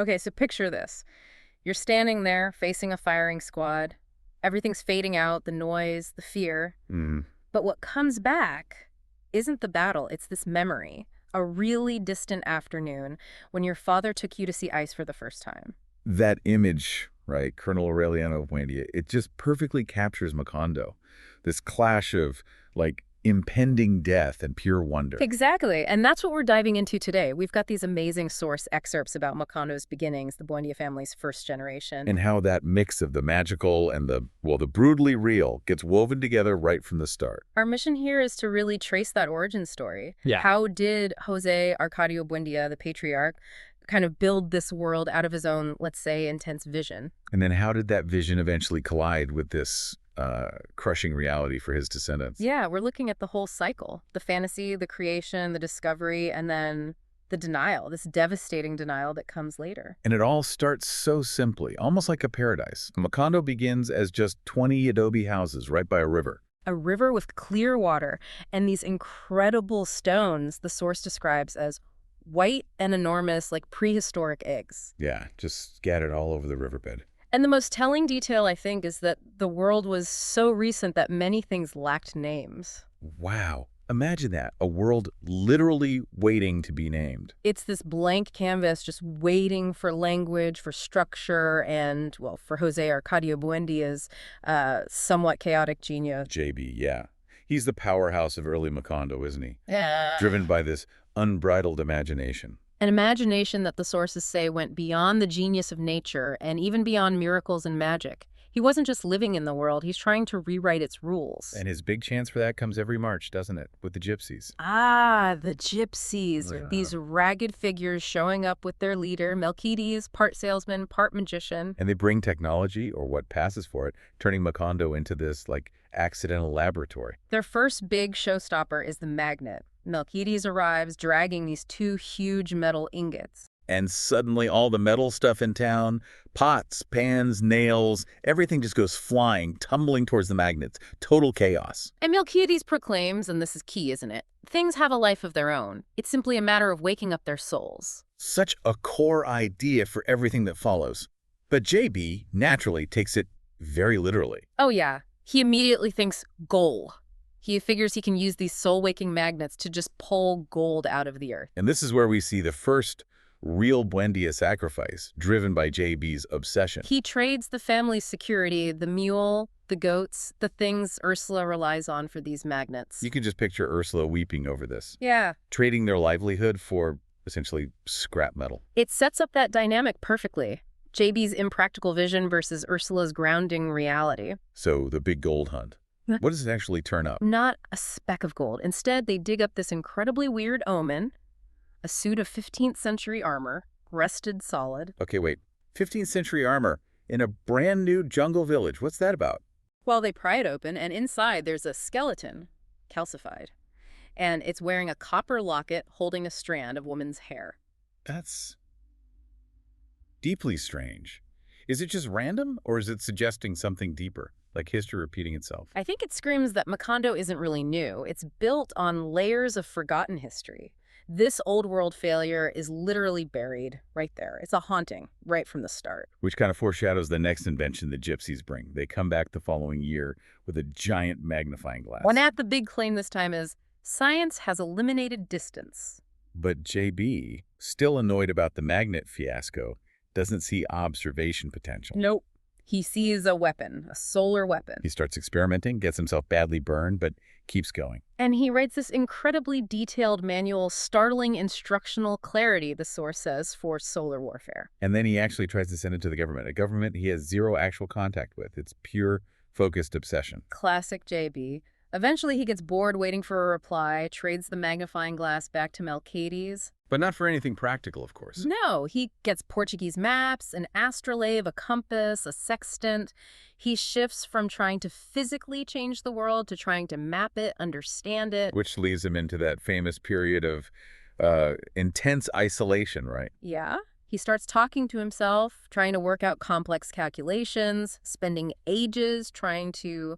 Okay, so picture this. You're standing there facing a firing squad. Everything's fading out, the noise, the fear. Mm. But what comes back isn't the battle, it's this memory. A really distant afternoon when your father took you to see ice for the first time. That image, right, Colonel Aureliano Buendía, it just perfectly captures Macondo. This clash of, like, impending death and pure wonder. Exactly, and that's what we're diving into today. We've got these amazing source excerpts about Macondo's beginnings, the Buendía family's first generation. And how that mix of the magical and the brutally real gets woven together right from the start. Our mission here is to really trace that origin story. Yeah. How did José Arcadio Buendía, the patriarch, kind of build this world out of his own, let's say, intense vision? And then how did that vision eventually collide with this crushing reality for his descendants? Yeah, we're looking at the whole cycle. The fantasy, the creation, the discovery, and then the denial, this devastating denial that comes later. And it all starts so simply, almost like a paradise. Macondo begins as just 20 adobe houses right by a river. A river with clear water and these incredible stones the source describes as white and enormous, like prehistoric eggs. Yeah, just scattered all over the riverbed. And the most telling detail, I think, is that the world was so recent that many things lacked names. Wow. Imagine that, a world literally waiting to be named. It's this blank canvas just waiting for language, for structure, and, well, for José Arcadio Buendía's somewhat chaotic genius. JB, yeah. He's the powerhouse of early Macondo, isn't he? Yeah. Driven by this unbridled imagination. An imagination that the sources say went beyond the genius of nature and even beyond miracles and magic. He wasn't just living in the world, he's trying to rewrite its rules. And his big chance for that comes every March, doesn't it? With the gypsies. Ah, the gypsies. Yeah. These ragged figures showing up with their leader, Melquíades, part salesman, part magician. And they bring technology, or what passes for it, turning Macondo into this, like, accidental laboratory. Their first big showstopper is the magnet. Melquíades arrives dragging these two huge metal ingots. And suddenly all the metal stuff in town, pots, pans, nails, everything just goes flying, tumbling towards the magnets. Total chaos. And Melquíades proclaims, and this is key, isn't it? Things have a life of their own. It's simply a matter of waking up their souls. Such a core idea for everything that follows. But JB naturally takes it very literally. Oh yeah, he immediately thinks goal. He figures he can use these soul-waking magnets to just pull gold out of the earth. And this is where we see the first real Buendía sacrifice, driven by JB's obsession. He trades the family's security, the mule, the goats, the things Ursula relies on for these magnets. You can just picture Ursula weeping over this, Yeah. trading their livelihood for essentially scrap metal. It sets up that dynamic perfectly. JB's impractical vision versus Ursula's grounding reality. So the big gold hunt. What does it actually turn up? Not a speck of gold. Instead, they dig up this incredibly weird omen, a suit of 15th century armor, rusted solid. Okay, wait. 15th century armor in a brand new jungle village. What's that about? Well, they pry it open, and inside there's a skeleton, calcified. And it's wearing a copper locket holding a strand of woman's hair. That's deeply strange. Is it just random, or is it suggesting something deeper, like history repeating itself? I think it screams that Macondo isn't really new. It's built on layers of forgotten history. This old world failure is literally buried right there. It's a haunting right from the start. Which kind of foreshadows the next invention the gypsies bring. They come back the following year with a giant magnifying glass. The big claim this time is science has eliminated distance. But JB, still annoyed about the magnet fiasco, doesn't see observation potential. Nope. He sees a weapon, a solar weapon. He starts experimenting, gets himself badly burned, but keeps going. And he writes this incredibly detailed manual, startling instructional clarity, the source says, for solar warfare. And then he actually tries to send it to the government, a government he has zero actual contact with. It's pure, focused obsession. Classic JB. Eventually he gets bored waiting for a reply, trades the magnifying glass back to Melquíades. But not for anything practical, of course. No, he gets Portuguese maps, an astrolabe, a compass, a sextant. He shifts from trying to physically change the world to trying to map it, understand it. Which leads him into that famous period of intense isolation, right? Yeah. He starts talking to himself, trying to work out complex calculations, spending ages trying to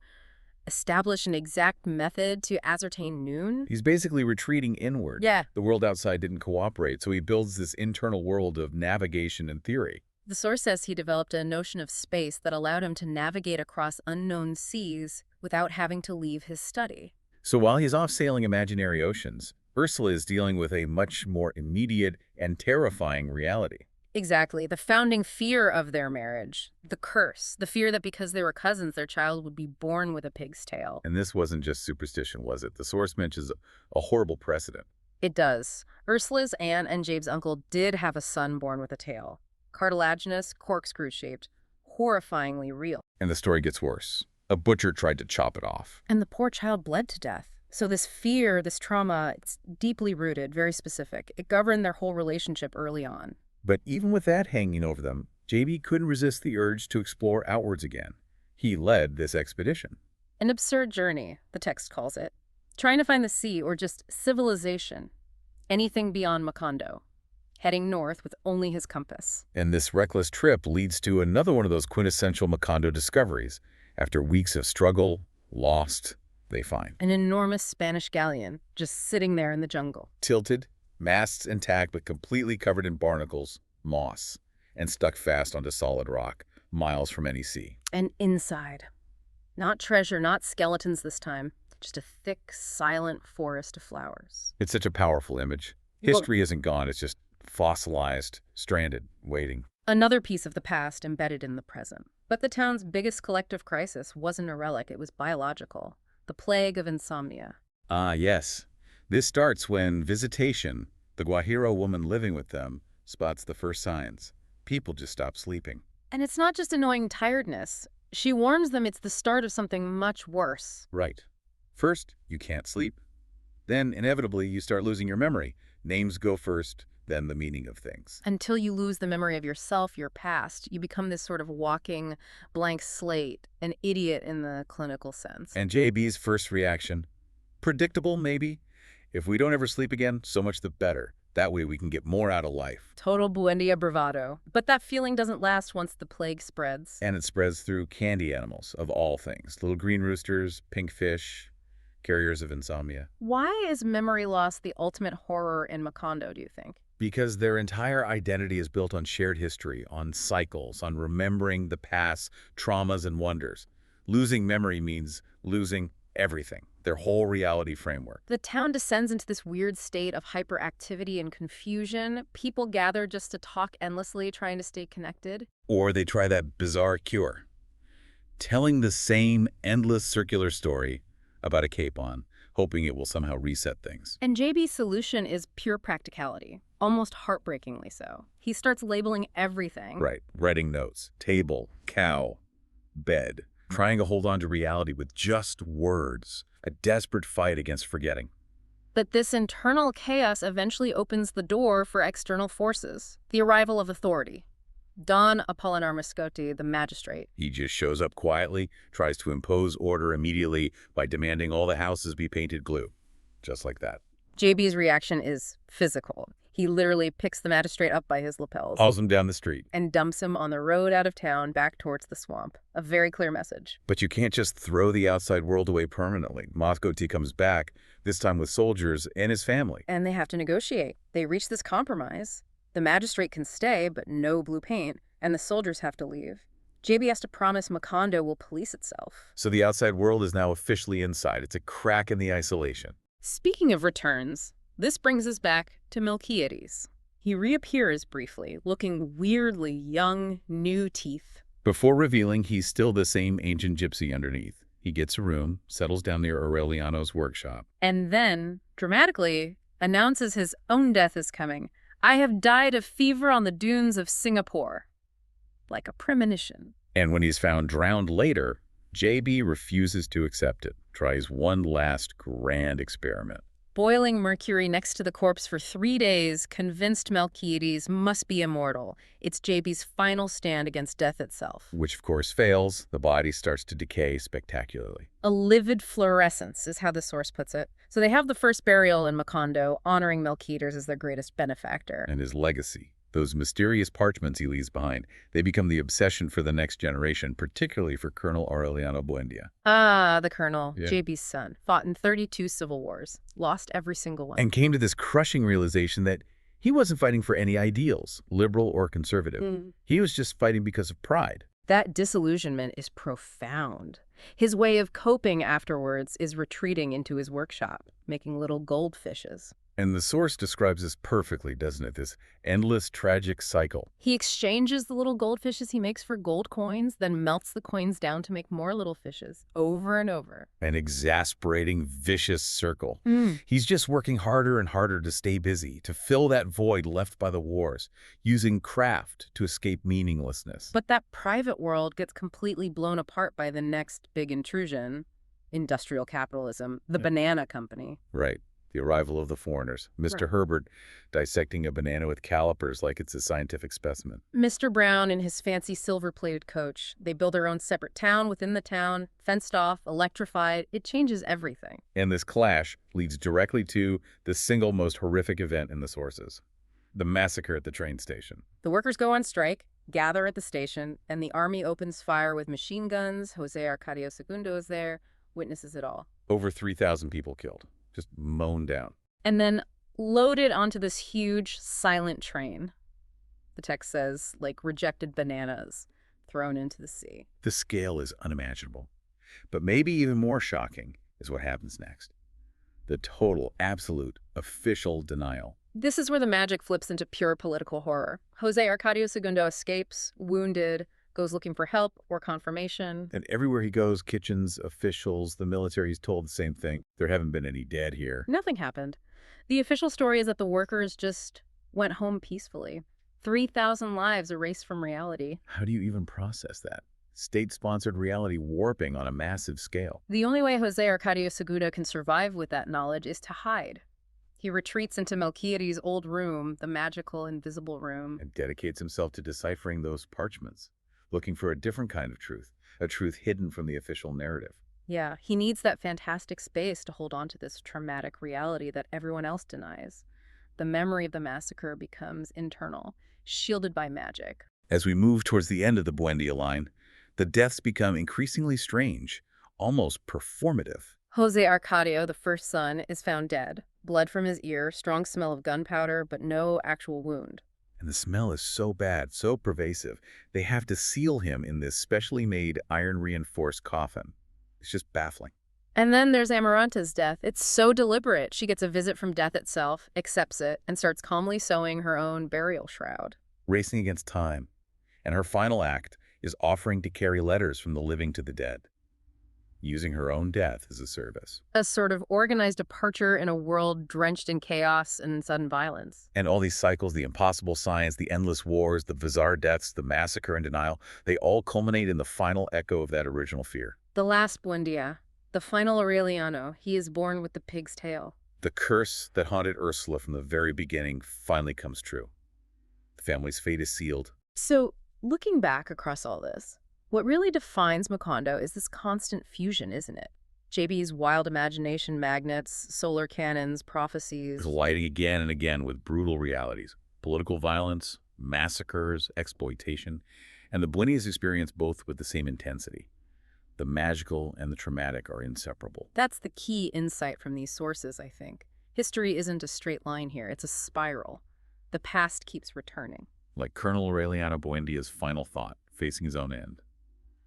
establish an exact method to ascertain noon? He's basically retreating inward. Yeah. The world outside didn't cooperate, so he builds this internal world of navigation and theory. The source says he developed a notion of space that allowed him to navigate across unknown seas without having to leave his study. So while he's off sailing imaginary oceans, Ursula is dealing with a much more immediate and terrifying reality. Exactly. The founding fear of their marriage. The curse. The fear that because they were cousins, their child would be born with a pig's tail. And this wasn't just superstition, was it? The source mentions a horrible precedent. It does. Ursula's aunt and Jabe's uncle did have a son born with a tail. Cartilaginous, corkscrew-shaped, horrifyingly real. And the story gets worse. A butcher tried to chop it off. And the poor child bled to death. So this fear, this trauma, it's deeply rooted, very specific. It governed their whole relationship early on. But even with that hanging over them, JB couldn't resist the urge to explore outwards again. He led this expedition. An absurd journey, the text calls it. Trying to find the sea or just civilization. Anything beyond Macondo. Heading north with only his compass. And this reckless trip leads to another one of those quintessential Macondo discoveries. After weeks of struggle, lost, they find an enormous Spanish galleon just sitting there in the jungle. Tilted, masts intact but completely covered in barnacles, moss, and stuck fast onto solid rock, miles from any sea. And inside, not treasure, not skeletons this time, just a thick, silent forest of flowers. It's such a powerful image. History isn't gone, it's just fossilized, stranded, waiting. Another piece of the past embedded in the present. But the town's biggest collective crisis wasn't a relic, it was biological. The plague of insomnia. Ah, yes. This starts when Visitation, the Guajiro woman living with them, spots the first signs. People just stop sleeping. And it's not just annoying tiredness. She warns them it's the start of something much worse. Right. First, you can't sleep. Then, inevitably, you start losing your memory. Names go first, then the meaning of things. Until you lose the memory of yourself, your past, you become this sort of walking blank slate, an idiot in the clinical sense. And JB's first reaction? Predictable, maybe? If we don't ever sleep again, so much the better. That way we can get more out of life. Total Buendía bravado. But that feeling doesn't last once the plague spreads. And it spreads through candy animals, of all things. Little green roosters, pink fish, carriers of insomnia. Why is memory loss the ultimate horror in Macondo, do you think? Because their entire identity is built on shared history, on cycles, on remembering the past, traumas and wonders. Losing memory means losing everything, their whole reality framework. The town descends into this weird state of hyperactivity and confusion. People gather just to talk endlessly, trying to stay connected. Or they try that bizarre cure, telling the same endless circular story about a capon, hoping it will somehow reset things. And JB's solution is pure practicality, almost heartbreakingly so. He starts labeling everything. Right, writing notes, table, cow, bed, trying to hold on to reality with just words, a desperate fight against forgetting. But this internal chaos eventually opens the door for external forces, the arrival of authority. Don Apolinar Mascotti, the magistrate. He just shows up quietly, tries to impose order immediately by demanding all the houses be painted blue. Just like that. JB's reaction is physical. He literally picks the magistrate up by his lapels. Hauls him down the street. And dumps him on the road out of town back towards the swamp. A very clear message. But you can't just throw the outside world away permanently. Mascotti comes back, this time with soldiers and his family. And they have to negotiate. They reach this compromise. The magistrate can stay, but no blue paint, and the soldiers have to leave. JB has to promise Macondo will police itself. So the outside world is now officially inside. It's a crack in the isolation. Speaking of returns, this brings us back to Melquíades. He reappears briefly, looking weirdly young, new teeth. Before revealing he's still the same ancient gypsy underneath. He gets a room, settles down near Aureliano's workshop. And then, dramatically, announces his own death is coming. I have died of fever on the dunes of Singapore. Like a premonition. And when he's found drowned later, JB refuses to accept it. Tries one last grand experiment. Boiling mercury next to the corpse for 3 days, convinced Melquíades must be immortal. It's JB's final stand against death itself. Which, of course, fails. The body starts to decay spectacularly. A livid fluorescence is how the source puts it. So they have the first burial in Macondo, honoring Melquíades as their greatest benefactor. And his legacy. Those mysterious parchments he leaves behind, they become the obsession for the next generation, particularly for Colonel Aureliano Buendía. Ah, the Colonel, Yeah. JB's son, fought in 32 civil wars, lost every single one. And came to this crushing realization that he wasn't fighting for any ideals, liberal or conservative. He was just fighting because of pride. That disillusionment is profound. His way of coping afterwards is retreating into his workshop, making little goldfishes. And the source describes this perfectly, doesn't it? This endless, tragic cycle. He exchanges the little goldfishes he makes for gold coins, then melts the coins down to make more little fishes, over and over. An exasperating, vicious circle. He's just working harder and harder to stay busy, to fill that void left by the wars, using craft to escape meaninglessness. But that private world gets completely blown apart by the next big intrusion, industrial capitalism, the banana company. Right. The arrival of the foreigners. Mr. Herbert dissecting a banana with calipers like it's a scientific specimen. Mr. Brown and his fancy silver-plated coach. They build their own separate town within the town, fenced off, electrified. It changes everything. And this clash leads directly to the single most horrific event in the sources. The massacre at the train station. The workers go on strike, gather at the station, and the army opens fire with machine guns. José Arcadio Buendía is there, witnesses it all. Over 3,000 people killed. Just mown down. And then loaded onto this huge, silent train. The text says, like rejected bananas thrown into the sea. The scale is unimaginable. But maybe even more shocking is what happens next. The total, absolute, official denial. This is where the magic flips into pure political horror. José Arcadio Buendía escapes, wounded, goes looking for help or confirmation. And everywhere he goes, kitchens, officials, the military is told the same thing. There haven't been any dead here. Nothing happened. The official story is that the workers just went home peacefully. 3,000 lives erased from reality. How do you even process that? State-sponsored reality warping on a massive scale. The only way José Arcadio Buendía can survive with that knowledge is to hide. He retreats into Melquíades' old room, the magical, invisible room. And dedicates himself to deciphering those parchments, looking for a different kind of truth, a truth hidden from the official narrative. Yeah, he needs that fantastic space to hold on to this traumatic reality that everyone else denies. The memory of the massacre becomes internal, shielded by magic. As we move towards the end of the Buendía line, the deaths become increasingly strange, almost performative. José Arcadio, the first son, is found dead. Blood from his ear, strong smell of gunpowder, but no actual wound. And the smell is so bad, so pervasive, they have to seal him in this specially made iron-reinforced coffin. It's just baffling. And then there's Amaranta's death. It's so deliberate. She gets a visit from death itself, accepts it, and starts calmly sewing her own burial shroud. Racing against time. And her final act is offering to carry letters from the living to the dead, using her own death as a service. A sort of organized departure in a world drenched in chaos and sudden violence. And all these cycles, the impossible science, the endless wars, the bizarre deaths, the massacre and denial, they all culminate in the final echo of that original fear. The last Buendía, the final Aureliano, he is born with the pig's tail. The curse that haunted Ursula from the very beginning finally comes true. The family's fate is sealed. So, looking back across all this, what really defines Macondo is this constant fusion, isn't it? JB's wild imagination magnets, solar cannons, prophecies. Colliding again and again with brutal realities. Political violence, massacres, exploitation, and the Buendías experience both with the same intensity. The magical and the traumatic are inseparable. That's the key insight from these sources, I think. History isn't a straight line here, it's a spiral. The past keeps returning. Like Colonel Aureliano Buendía's final thought, facing his own end.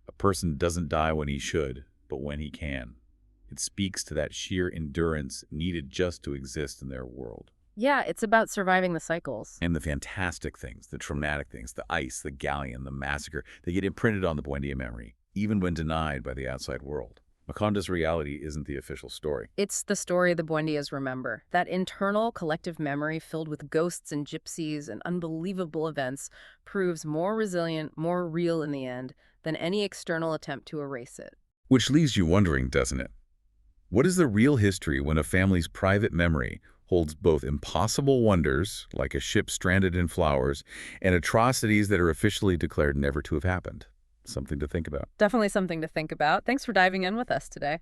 A person doesn't die when he should, but when he can. It speaks to that sheer endurance needed just to exist in their world. Yeah, it's about surviving the cycles. And the fantastic things, the traumatic things, the ice, the galleon, the massacre, they get imprinted on the Buendía memory, even when denied by the outside world. Macondo's reality isn't the official story. It's the story the Buendías remember. That internal collective memory filled with ghosts and gypsies and unbelievable events proves more resilient, more real in the end than any external attempt to erase it. Which leaves you wondering, doesn't it? What is the real history when a family's private memory holds both impossible wonders, like a ship stranded in flowers, and atrocities that are officially declared never to have happened? Something to think about. Definitely something to think about. Thanks for diving in with us today.